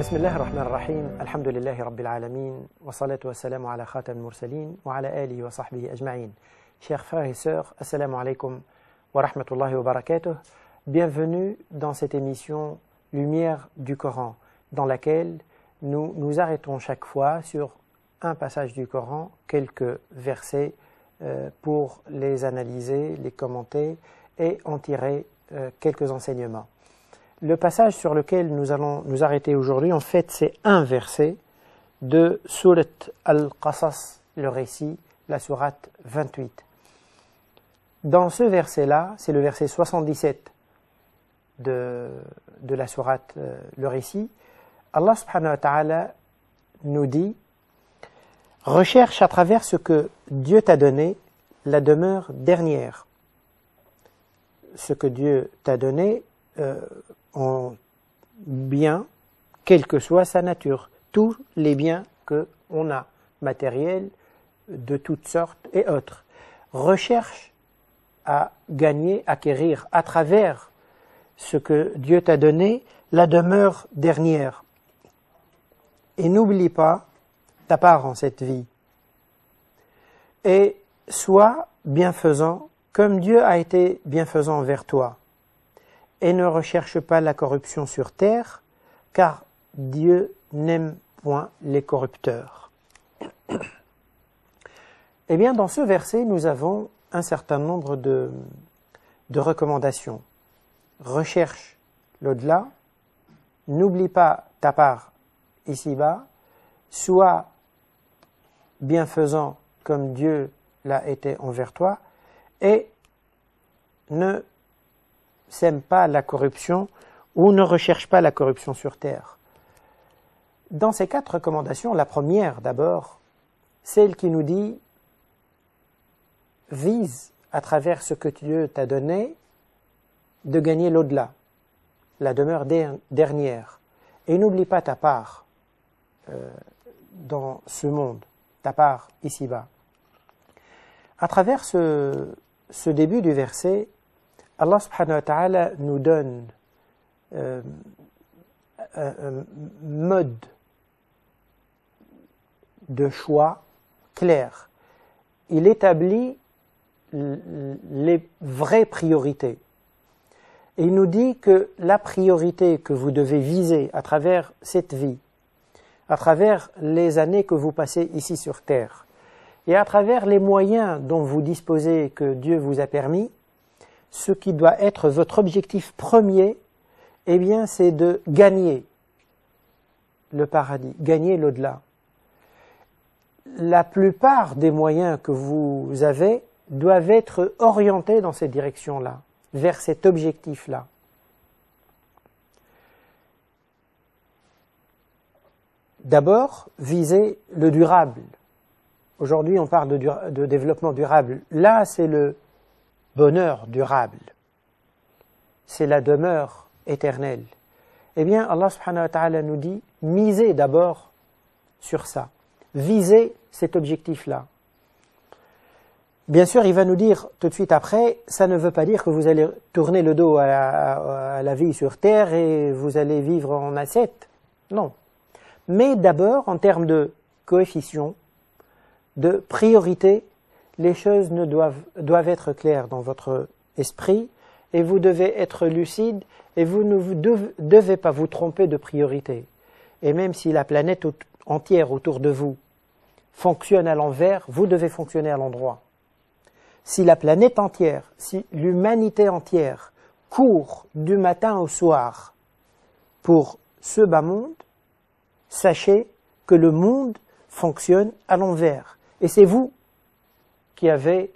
بسم الله الرحمن الرحيم الحمد لله رب العالمين والصلاة والسلام على خاتم المرسلين وعلى آله وصحبه أجمعين. Chers frères et sœurs, assalamu alaikum wa rahmatullahi wa barakatuh. Bienvenue dans cette émission Lumière du Coran, dans laquelle nous nous arrêtons chaque fois sur un passage du Coran, quelques versets pour les analyser, les commenter et en tirer quelques enseignements. Le passage sur lequel nous allons nous arrêter aujourd'hui, en fait, c'est un verset de Surat Al-Qasas, le récit, la sourate 28. Dans ce verset-là, c'est le verset 77 de la sourate, le récit, Allah subhanahu wa ta'ala nous dit « Recherche à travers ce que Dieu t'a donné la demeure dernière. » Ce que Dieu t'a donné en bien, quelle que soit sa nature, tous les biens qu'on a, matériels, de toutes sortes et autres. Recherche à gagner, acquérir à travers ce que Dieu t'a donné, la demeure dernière. Et n'oublie pas ta part en cette vie. Et sois bienfaisant comme Dieu a été bienfaisant envers toi. Et ne recherche pas la corruption sur terre, car Dieu n'aime point les corrupteurs. Eh bien, dans ce verset, nous avons un certain nombre de recommandations. Recherche l'au-delà, n'oublie pas ta part ici-bas, sois bienfaisant comme Dieu l'a été envers toi, et ne sème pas la corruption ou ne recherche pas la corruption sur terre. Dans ces 4 recommandations, la première d'abord, celle qui nous dit vise à travers ce que Dieu t'a donné de gagner l'au-delà, la demeure dernière. Et n'oublie pas ta part dans ce monde, ta part ici-bas. À travers ce début du verset, Allah subhanahu wa ta'ala nous donne un mode de choix clair. Il établit les vraies priorités. Et il nous dit que la priorité que vous devez viser à travers cette vie, à travers les années que vous passez ici sur terre, et à travers les moyens dont vous disposez que Dieu vous a permis, ce qui doit être votre objectif premier, eh bien, c'est de gagner le paradis, gagner l'au-delà. La plupart des moyens que vous avez doivent être orientés dans cette direction-là, vers cet objectif-là. D'abord, viser le durable. Aujourd'hui, on parle de développement durable. Là, c'est le bonheur durable. C'est la demeure éternelle. Eh bien, Allah subhanahu wa ta'ala nous dit, misez d'abord sur ça. Visez cet objectif-là. Bien sûr, il va nous dire tout de suite après, ça ne veut pas dire que vous allez tourner le dos à la vie sur terre et vous allez vivre en ascète. Non. Mais d'abord, en termes de coefficient, de priorité, les choses doivent être claires dans votre esprit et vous devez être lucide et vous ne devez pas vous tromper de priorité. Et même si la planète entière autour de vous fonctionne à l'envers, vous devez fonctionner à l'endroit. Si la planète entière, si l'humanité entière court du matin au soir pour ce bas monde, sachez que le monde fonctionne à l'envers. Et c'est vous qui avez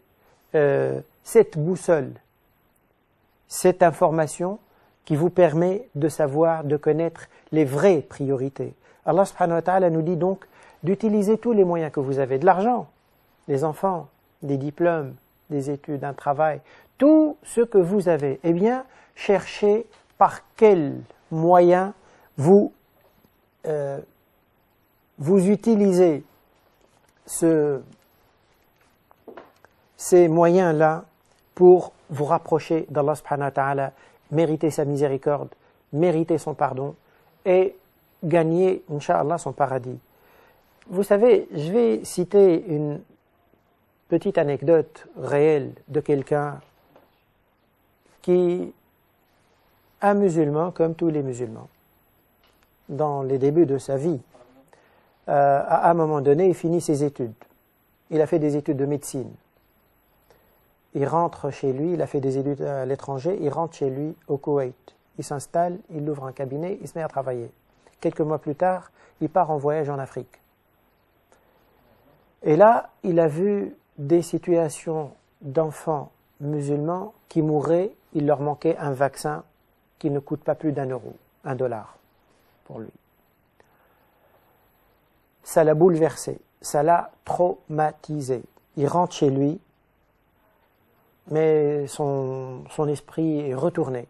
cette boussole, cette information qui vous permet de savoir, de connaître les vraies priorités. Allah subhanahu wa ta'ala nous dit donc d'utiliser tous les moyens que vous avez, de l'argent, des enfants, des diplômes, des études, un travail, tout ce que vous avez. Eh bien, cherchez par quels moyens vous utilisez ces moyens-là pour vous rapprocher d'Allah subhanahu wa ta'ala, mériter sa miséricorde, mériter son pardon et gagner, Inch'Allah, son paradis. Vous savez, je vais citer une petite anecdote réelle de quelqu'un qui, un musulman comme tous les musulmans, dans les débuts de sa vie, à un moment donné, il finit ses études. Il a fait des études de médecine. Il rentre chez lui, il a fait des études à l'étranger, il rentre chez lui au Koweït. Il s'installe, il ouvre un cabinet, il se met à travailler. Quelques mois plus tard, il part en voyage en Afrique. Et là, il a vu des situations d'enfants musulmans qui mouraient, il leur manquait un vaccin qui ne coûte pas plus d'€1, $1 pour lui. Ça l'a bouleversé, ça l'a traumatisé. Il rentre chez lui, mais son esprit est retourné.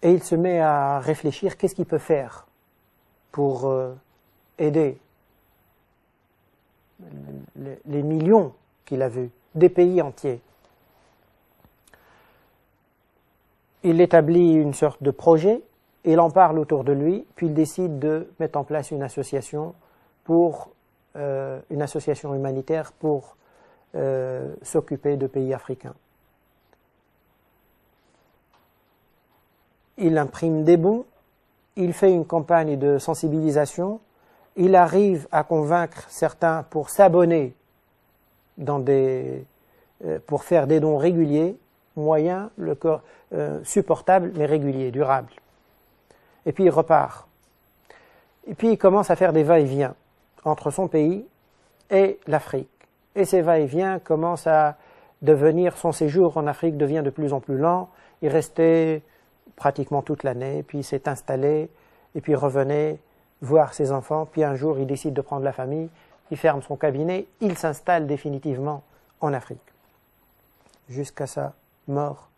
Et il se met à réfléchir, qu'est-ce qu'il peut faire pour aider les millions qu'il a vus, des pays entiers. Il établit une sorte de projet, il en parle autour de lui, puis il décide de mettre en place une association humanitaire pour s'occuper de pays africains. Il imprime des bons, il fait une campagne de sensibilisation, il arrive à convaincre certains pour s'abonner pour faire des dons réguliers, moyens, supportables mais réguliers, durables. Et puis il repart. Et puis il commence à faire des va-et-vient entre son pays et l'Afrique. Et ces va-et-vient commencent à devenir, son séjour en Afrique devient de plus en plus lent. Il restait pratiquement toute l'année, puis il s'est installé, et puis il revenait voir ses enfants, puis un jour il décide de prendre la famille, il ferme son cabinet, il s'installe définitivement en Afrique. Jusqu'à sa mort,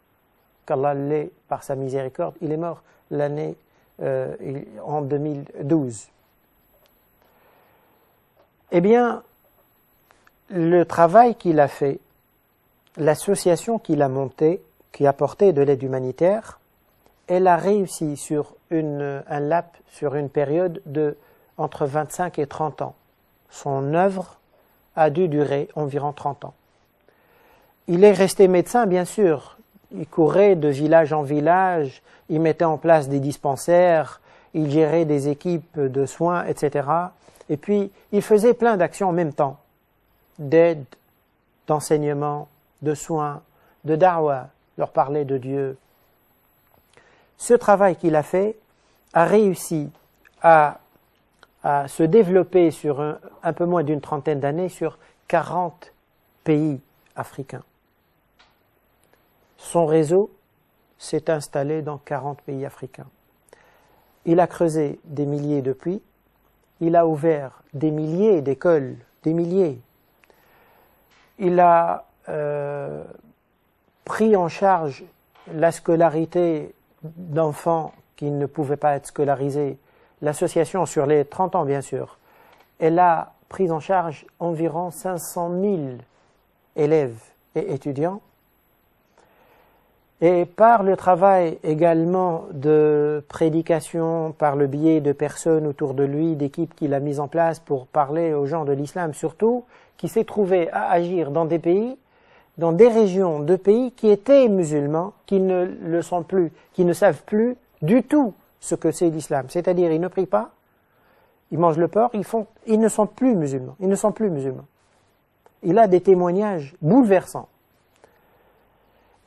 qu'Allah l'ait par sa miséricorde, il est mort l'année en 2012. Eh bien, le travail qu'il a fait, l'association qu'il a montée, qui a apporté de l'aide humanitaire, elle a réussi sur sur une période de entre 25 et 30 ans. Son œuvre a dû durer environ 30 ans. Il est resté médecin, bien sûr. Il courait de village en village, il mettait en place des dispensaires, il gérait des équipes de soins, etc. Et puis, il faisait plein d'actions en même temps, d'aide, d'enseignement, de soins, de da'wa, leur parler de Dieu. Ce travail qu'il a fait a réussi à se développer sur un peu moins d'une trentaine d'années sur 40 pays africains. Son réseau s'est installé dans 40 pays africains. Il a creusé des milliers de puits, il a ouvert des milliers d'écoles, des milliers. Il a pris en charge la scolarité d'enfants qui ne pouvaient pas être scolarisés. L'association, sur les 30 ans bien sûr, elle a pris en charge environ 500 000 élèves et étudiants. Et par le travail également de prédication, par le biais de personnes autour de lui, d'équipes qu'il a mises en place pour parler aux gens de l'islam surtout, qui s'est trouvé à agir dans des pays, dans des régions de pays qui étaient musulmans, qui ne le sont plus, qui ne savent plus du tout ce que c'est l'islam. C'est-à-dire, ils ne prient pas, ils mangent le porc, ils ne sont plus musulmans. Ils ne sont plus musulmans. Il a des témoignages bouleversants.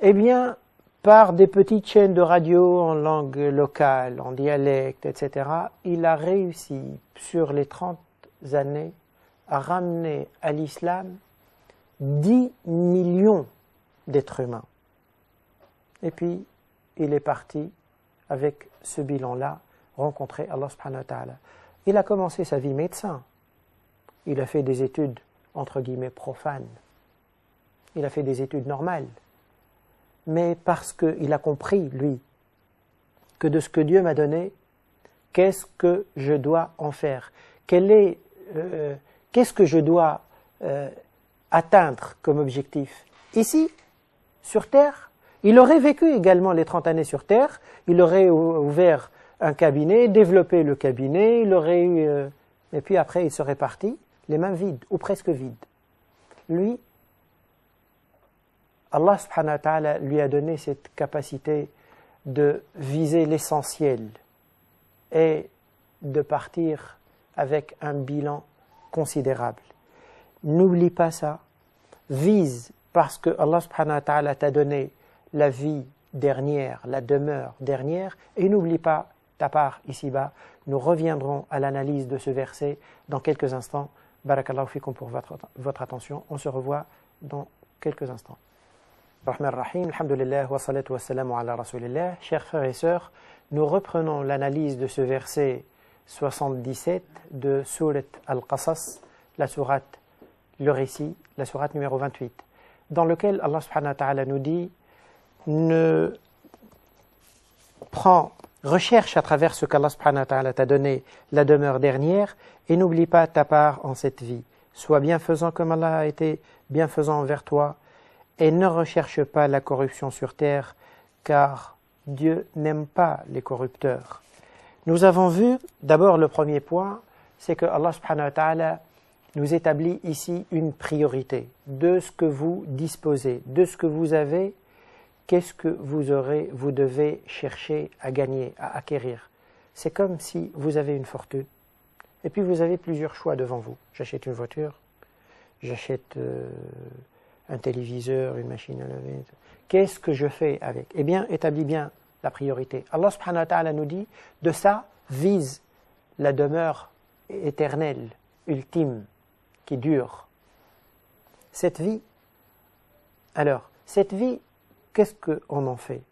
Eh bien, par des petites chaînes de radio en langue locale, en dialecte, etc., il a réussi, sur les 30 années, à ramener à l'islam 10 millions d'êtres humains. Et puis, il est parti avec ce bilan-là, rencontrer Allah subhanahu wa ta'ala. Il a commencé sa vie médecin. Il a fait des études, entre guillemets, profanes. Il a fait des études normales. Mais parce qu'il a compris, lui, que de ce que Dieu m'a donné, qu'est-ce que je dois en faire? Qu'est-ce que je dois atteindre comme objectif? Ici, sur Terre, il aurait vécu également les 30 années sur Terre, il aurait ouvert un cabinet, développé le cabinet, il aurait eu, et puis après il serait parti, les mains vides, ou presque vides. Lui, Allah subhanahu wa ta'ala lui a donné cette capacité de viser l'essentiel et de partir avec un bilan considérable. N'oublie pas ça, vise parce que Allah subhanahu wa ta'ala t'a donné la vie dernière, la demeure dernière, et n'oublie pas ta part ici-bas. Nous reviendrons à l'analyse de ce verset dans quelques instants. Barakallahu fikum pour votre attention. On se revoit dans quelques instants. Rahman Rahim, alhamdulillah, wa salatu wa salamu ala rasulillah. Chers frères et sœurs, nous reprenons l'analyse de ce verset 77 de Surat Al-Qasas, la sourate, le récit, la sourate numéro 28, dans lequel Allah subhanahu wa ta'ala nous dit recherche à travers ce qu'Allah subhanahu wa ta'ala t'a donné la demeure dernière et n'oublie pas ta part en cette vie. Sois bienfaisant comme Allah a été bienfaisant envers toi et ne recherche pas la corruption sur terre car Dieu n'aime pas les corrupteurs. Nous avons vu d'abord le premier point, c'est que Allah subhanahu wa ta'ala nous établit ici une priorité de ce que vous disposez, de ce que vous avez. Qu'est-ce que vous devez chercher à gagner, à acquérir? C'est comme si vous avez une fortune, et puis vous avez plusieurs choix devant vous. J'achète une voiture, j'achète un téléviseur, une machine à laver. Qu'est-ce que je fais avec? Eh bien, établis bien la priorité. Allah subhanahu wa ta'ala nous dit, de ça vise la demeure éternelle, ultime, qui dure. Cette vie, alors, cette vie, qu'est-ce qu'on en fait?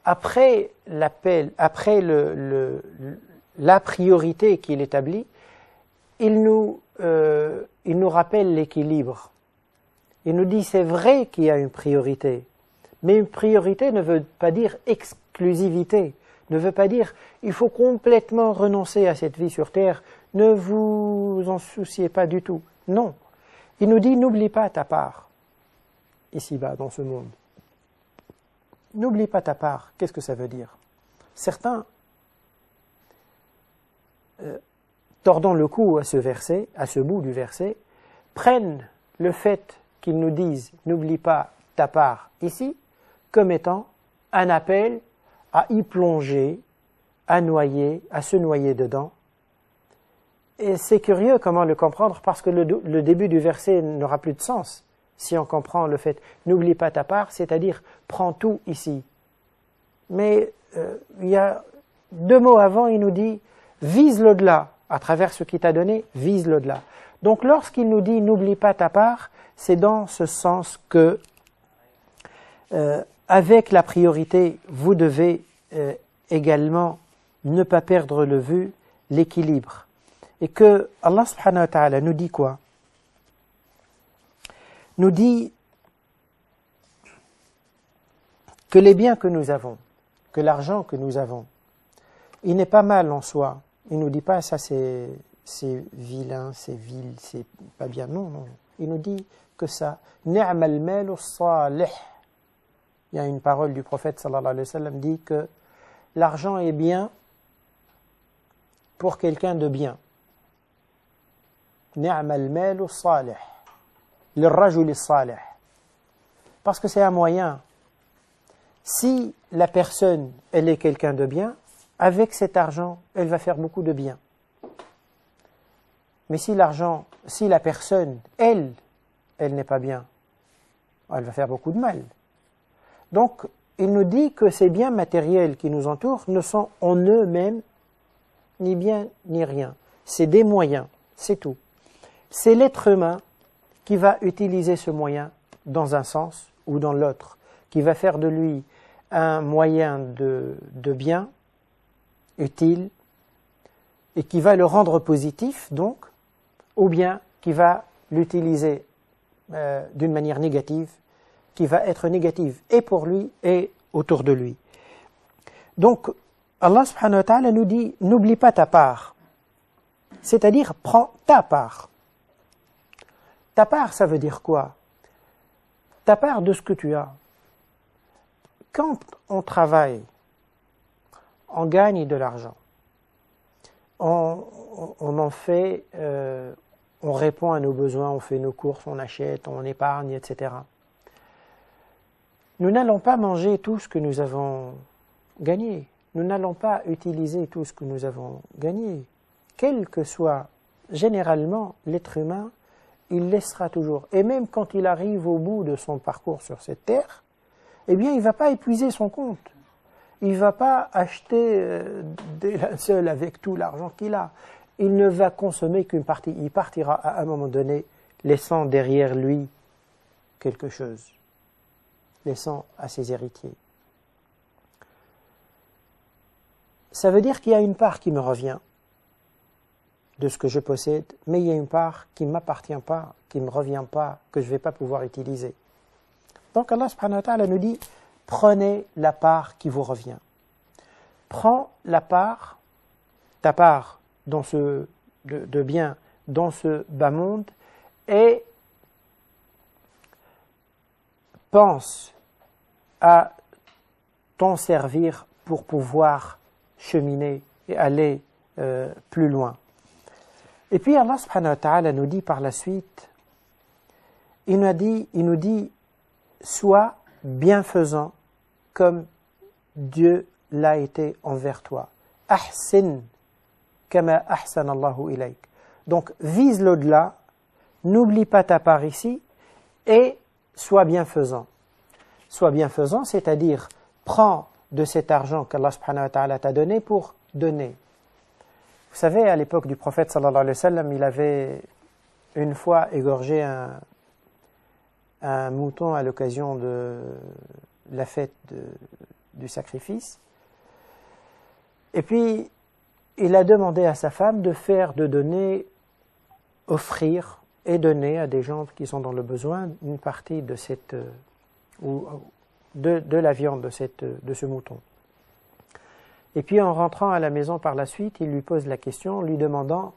Après l'appel, après la priorité qu'il établit, il nous rappelle l'équilibre. Il nous dit c'est vrai qu'il y a une priorité, mais une priorité ne veut pas dire exclusivité, ne veut pas dire il faut complètement renoncer à cette vie sur terre, ne vous en souciez pas du tout. Non, il nous dit n'oublie pas ta part ici-bas dans ce monde. N'oublie pas ta part. Qu'est-ce que ça veut dire? Certains, tordant le cou à ce verset, à ce bout du verset, prennent le fait qu'ils nous disent « n'oublie pas ta part ici » comme étant un appel à y plonger, à se noyer dedans. Et c'est curieux comment le comprendre parce que le début du verset n'aura plus de sens. Si on comprend le fait « n'oublie pas ta part », c'est-à-dire « prends tout ici ». Mais il y a 2 mots avant, il nous dit « vise l'au-delà ». À travers ce qu'il t'a donné, vise l'au-delà. Donc lorsqu'il nous dit « n'oublie pas ta part », c'est dans ce sens que, avec la priorité, vous devez également ne pas perdre de vue l'équilibre. Et que Allah subhanahu wa ta'ala nous dit quoi? Nous dit que les biens que nous avons, que l'argent que nous avons, il n'est pas mal en soi. Il ne nous dit pas ça c'est vilain, c'est vil, c'est pas bien. Non, non. Il nous dit que ça, ni'mal malu salih. Il y a une parole du prophète sallallahu alayhi wa sallam dit que l'argent est bien pour quelqu'un de bien. Ni'mal malu salih. Le rajul salih. Parce que c'est un moyen. Si la personne, elle est quelqu'un de bien, avec cet argent, elle va faire beaucoup de bien. Mais si la personne, elle n'est pas bien, elle va faire beaucoup de mal. Donc, il nous dit que ces biens matériels qui nous entourent ne sont en eux-mêmes ni bien ni rien. C'est des moyens, c'est tout. C'est l'être humain qui va utiliser ce moyen dans un sens ou dans l'autre, qui va faire de lui un moyen de bien, utile, et qui va le rendre positif, donc, ou bien qui va l'utiliser d'une manière négative, qui va être négative et pour lui et autour de lui. Donc, Allah subhanahu wa ta'ala nous dit, n'oublie pas ta part. C'est-à-dire, prends ta part. Ta part, ça veut dire quoi? Ta part de ce que tu as. Quand on travaille, on gagne de l'argent. On en fait, on répond à nos besoins, on fait nos courses, on achète, on épargne, etc. Nous n'allons pas manger tout ce que nous avons gagné. Nous n'allons pas utiliser tout ce que nous avons gagné. Quel que soit, généralement, l'être humain, il laissera toujours. Et même quand il arrive au bout de son parcours sur cette terre, eh bien, il ne va pas épuiser son compte. Il ne va pas acheter des linceuls avec tout l'argent qu'il a. Il ne va consommer qu'une partie. Il partira à un moment donné, laissant derrière lui quelque chose, laissant à ses héritiers. Ça veut dire qu'il y a une part qui me revient de ce que je possède, mais il y a une part qui ne m'appartient pas, qui ne me revient pas, que je ne vais pas pouvoir utiliser. Donc Allah subhanahu wa ta'ala nous dit, prenez la part qui vous revient. Prends la part, ta part dans de bien dans ce bas monde, et pense à t'en servir pour pouvoir cheminer et aller plus loin. Et puis Allah subhanahu wa ta'ala nous dit par la suite, il nous dit, sois bienfaisant comme Dieu l'a été envers toi. Ahsin kama ahsan Allahu ilayk. Donc vise l'au-delà, n'oublie pas ta part ici et sois bienfaisant. Sois bienfaisant, c'est-à-dire prends de cet argent qu'Allah subhanahu wa ta'ala t'a donné pour donner. Vous savez, à l'époque du prophète sallallahu alayhi wa sallam, il avait une fois égorgé un mouton à l'occasion de la fête du sacrifice. Et puis, il a demandé à sa femme de donner, offrir et donner à des gens qui sont dans le besoin une partie de de la viande de ce mouton. Et puis en rentrant à la maison par la suite, il lui pose la question, lui demandant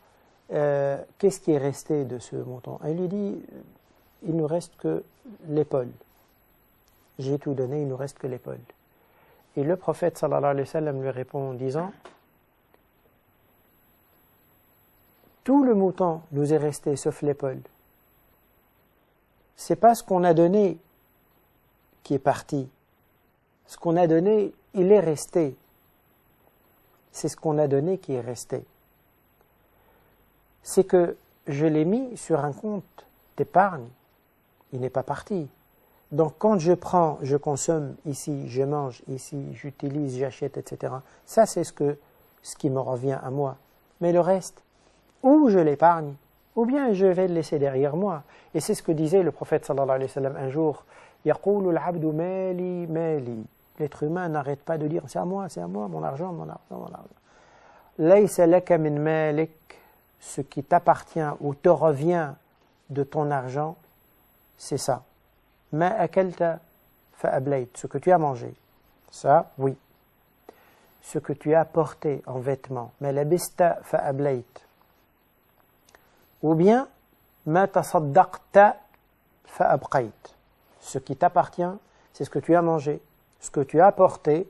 qu'est-ce qui est resté de ce mouton. Et il lui dit, il nous reste que l'épaule. J'ai tout donné, il nous reste que l'épaule. Et le prophète sallallahu alayhi wa sallam lui répond en disant, tout le mouton nous est resté sauf l'épaule. C'est pas ce qu'on a donné qui est parti. Ce qu'on a donné, il est resté. C'est ce qu'on a donné qui est resté. C'est que je l'ai mis sur un compte d'épargne. Il n'est pas parti. Donc quand je prends, je consomme ici, je mange ici, j'utilise, j'achète, etc. Ça c'est ce qui me revient à moi. Mais le reste, ou je l'épargne, ou bien je vais le laisser derrière moi. Et c'est ce que disait le prophète sallallahu alayhi wa sallam un jour. Yaqulu al-abdu mali, mali. L'être humain n'arrête pas de dire c'est à moi, mon argent, mon argent, mon argent. Laysa laka min malik, ce qui t'appartient ou te revient de ton argent, c'est ça. Ma akalta fa ablayt, ce que tu as mangé. Ça, oui. Ce que tu as porté en vêtements. Ma labista fa ablayt. Ou bien, ma tasaddaqta fa abqayt. Ce qui t'appartient, c'est ce que tu as mangé, ce que tu as porté,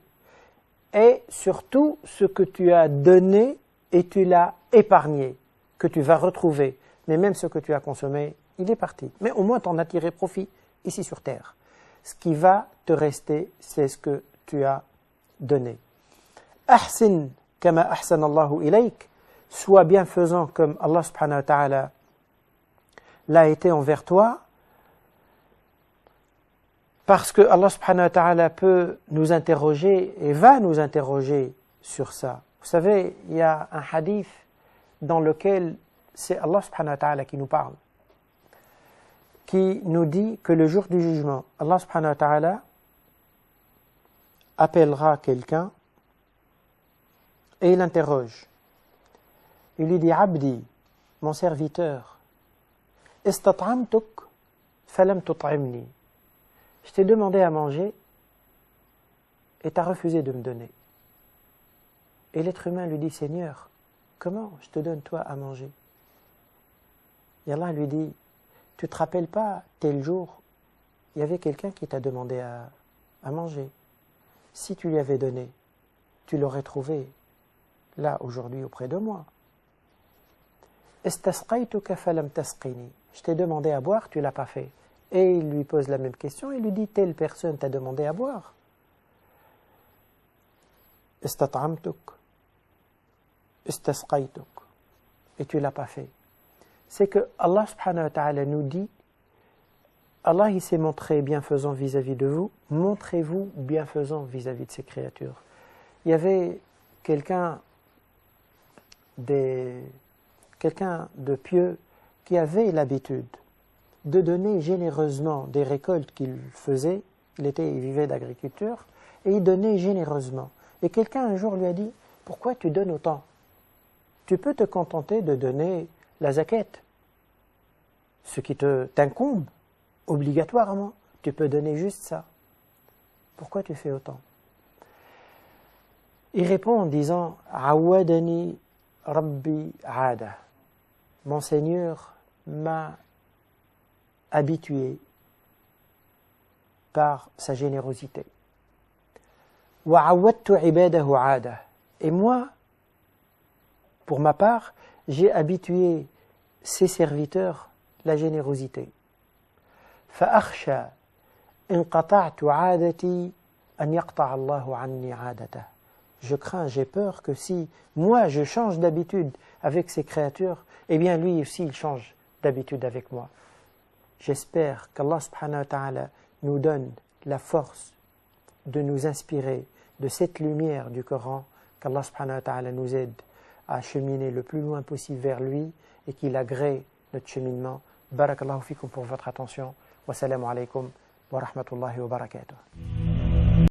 et surtout ce que tu as donné et tu l'as épargné, que tu vas retrouver. Mais même ce que tu as consommé, il est parti. Mais au moins, tu en as tiré profit ici sur terre. Ce qui va te rester, c'est ce que tu as donné. Ahsin kama ahsan Allahu ilayk. Sois bienfaisant comme Allah subhanahu wa ta'ala l'a été envers toi, parce que Allah subhanahu wa ta'ala peut nous interroger et va nous interroger sur ça. Vous savez, il y a un hadith dans lequel c'est Allah subhanahu wa ta'ala qui nous parle, qui nous dit que le jour du jugement, Allah subhanahu wa ta'ala appellera quelqu'un et il interroge. Il lui dit, Abdi, mon serviteur, istat'amtuk falam tut'imni. Je t'ai demandé à manger et tu as refusé de me donner. Et l'être humain lui dit, Seigneur, comment je te donne toi à manger? Et Allah lui dit, tu ne te rappelles pas, tel jour, il y avait quelqu'un qui t'a demandé à manger. Si tu lui avais donné, tu l'aurais trouvé là aujourd'hui auprès de moi. Istasqaytuka falam tasqini. Je t'ai demandé à boire, tu l'as pas fait. Et il lui pose la même question, il lui dit telle personne t'a demandé à boire. Istat'amtuk, istasqaytuk. Et tu l'as pas fait. C'est que Allah subhanahu wa ta'ala nous dit, Allah il s'est montré bienfaisant vis-à-vis de vous, montrez-vous bienfaisant vis-à-vis de ses créatures. Il y avait quelqu'un de pieux qui avait l'habitude de donner généreusement des récoltes qu'il faisait, il vivait d'agriculture, et il donnait généreusement. Et quelqu'un un jour lui a dit, pourquoi tu donnes autant? Tu peux te contenter de donner la zakat, ce qui t'incombe obligatoirement, tu peux donner juste ça. Pourquoi tu fais autant? Il répond en disant, Awadani Rabbi Ada. Mon Seigneur m'a habitué par sa générosité. Wa awadtu ibadahu ada. Et moi, pour ma part, j'ai habitué ses serviteurs la générosité. فأخشى إن قطعت عادتي أن يقطع الله عني عادته. Je crains, j'ai peur que si moi je change d'habitude avec ces créatures, eh bien lui aussi il change d'habitude avec moi. J'espère qu'Allah subhanahu wa ta'ala nous donne la force de nous inspirer de cette lumière du Coran, qu'Allah subhanahu wa ta'ala nous aide à cheminer le plus loin possible vers lui et qu'il agrée notre cheminement. Barakallahu fikum pour votre attention. Wassalamu alaikum wa rahmatullahi wa barakatuh.